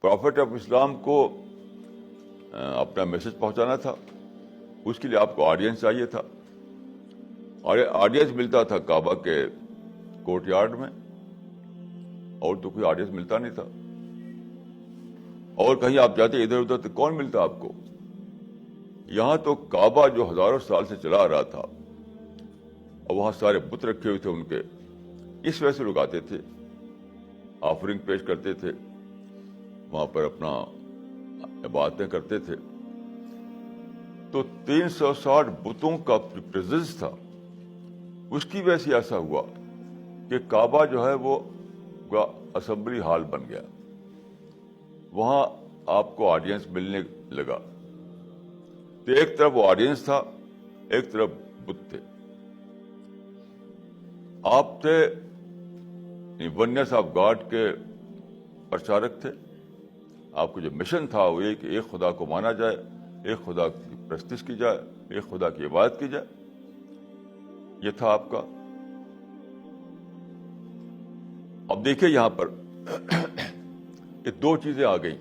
Prophet of اسلام کو اپنا message پہنچانا تھا، اس کے لیے آپ کو آڈینس چاہیے تھا، اور آڈینس ملتا تھا کعبہ کے کورٹ یارڈ میں، اور تو کوئی آڈینس ملتا نہیں تھا. اور کہیں آپ جاتے ادھر ادھر تو کون ملتا آپ کو؟ یہاں تو کعبہ جو ہزاروں سال سے چلا آ رہا تھا، اور وہاں سارے بت رکھے ہوئے تھے ان کے، اس وجہ سے لوگ آتے تھے، آفرنگ پیش کرتے تھے، وہاں پر اپنا عبادتیں کرتے تھے. تو 360 بتوں کا پریزنس تھا، اس کی وجہ سے ایسا ہوا کہ کعبہ جو ہے وہ اسمبلی ہال بن گیا. وہاں آپ کو آڈینس ملنے لگا. تو ایک طرف وہ آڈینس تھا، ایک طرف بت تھے. آپ تھے ونیس آف گاڈ کے پرچارک تھے. آپ کو جو مشن تھا وہ یہ کہ ایک خدا کو مانا جائے، ایک خدا کی پرستش کی جائے، ایک خدا کی عبادت کی جائے. یہ تھا آپ کا. اب دیکھیے یہاں پر یہ دو چیزیں آ گئیں.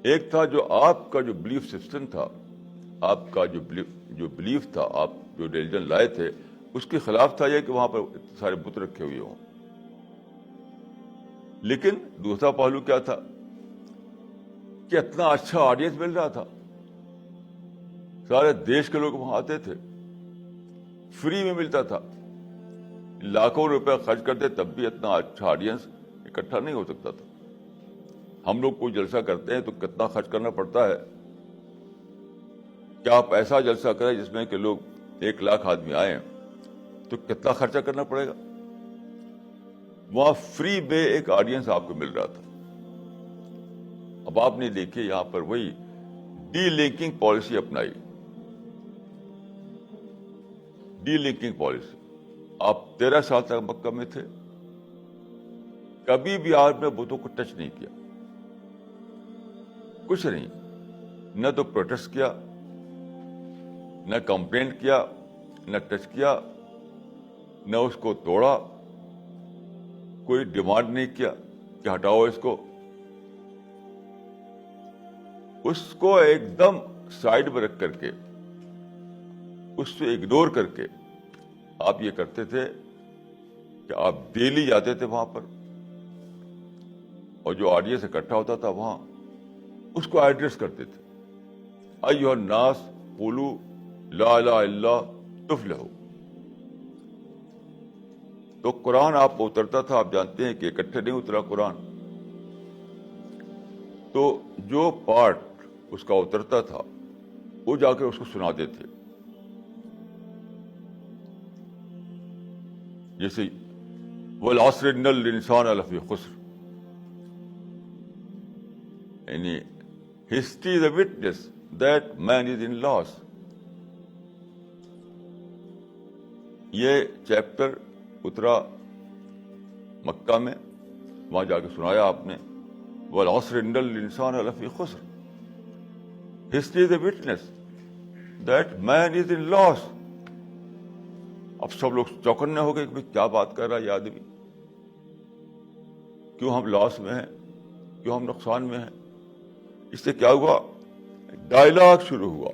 ایک تھا جو آپ کا جو بلیف سسٹم تھا، آپ کا جو بلیف تھا، آپ جو ریلیجن لائے تھے، اس کے خلاف تھا یہ کہ وہاں پر سارے بت رکھے ہوئے ہوں. لیکن دوسرا پہلو کیا تھا کہ اتنا اچھا آڈینس مل رہا تھا، سارے دیش کے لوگ وہاں آتے تھے، فری میں ملتا تھا. لاکھوں روپے خرچ کرتے تب بھی اتنا اچھا آڈینس اکٹھا نہیں ہو سکتا تھا. ہم لوگ کوئی جلسہ کرتے ہیں تو کتنا خرچ کرنا پڑتا ہے. کیا آپ ایسا جلسہ کریں جس میں کہ لوگ 1,00,000 آدمی آئیں تو کتنا خرچہ کرنا پڑے گا؟ وہاں فری میں ایک آڈینس آپ کو مل رہا تھا. اب آپ نے دیکھیے یہاں پر وہی ڈی لنکنگ پالیسی اپنائی. Delinking policy. آپ 13 سال تک مکہ میں تھے، کبھی بھی آپ نے بتوں کو ٹچ نہیں کیا، کچھ نہیں. نہ تو پروٹیسٹ کیا، نہ کمپلینٹ کیا، نہ ٹچ کیا، نہ اس کو توڑا. کوئی ڈیمانڈ نہیں کیا کہ ہٹاؤ اس کو. اس کو ایک دم سائڈ میں رکھ کر کے، اس سے اگنور کر کے آپ یہ کرتے تھے کہ آپ ڈیلی جاتے تھے وہاں پر، اور جو آڈینس اکٹھا ہوتا تھا وہاں اس کو ایڈریس کرتے تھے. ایھا الناس قولوا لا الہ الا اللہ تفلحوا. تو قرآن آپ کو اترتا تھا، آپ جانتے ہیں کہ اکٹھے نہیں اترا قرآن. تو جو پارٹ اس کا اترتا تھا وہ جا کے اس کو سناتے تھے. جیسے والعصر ان الانسان لفی خسر، یعنی history is a witness that man is in loss. یہ چیپٹر اترا مکہ میں، وہاں جا کے سنایا آپ نے والعصر ان الانسان لفی خسر. History is a witness that man is in loss. اب سب لوگ چوکنے ہو گئے کہ کیا بات کر رہا ہے یہ آدمی، کیوں ہم لاس میں ہیں، کیوں ہم نقصان میں ہیں. اس سے کیا ہوا؟ ڈائلاگ شروع ہوا،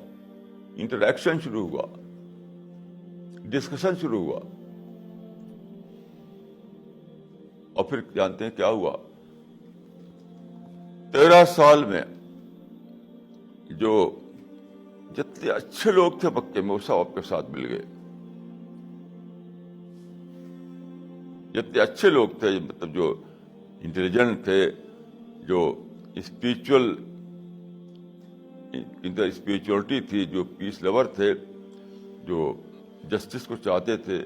انٹریکشن شروع ہوا، ڈسکشن شروع ہوا. اور پھر جانتے ہیں کیا ہوا؟ 13 سال میں جو جتنے اچھے لوگ تھے مکے میں وہ سب آپ کے ساتھ مل گئے. جتنے اچھے لوگ تھے، مطلب جو انٹیلیجنٹ تھے، جو اسپریچول اسپریچولیٹی تھی، جو پیس لور تھے، جو جسٹس کو چاہتے تھے،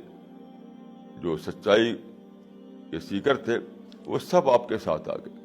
جو سچائی کے سیکر تھے، وہ سب آپ کے ساتھ آ گئے.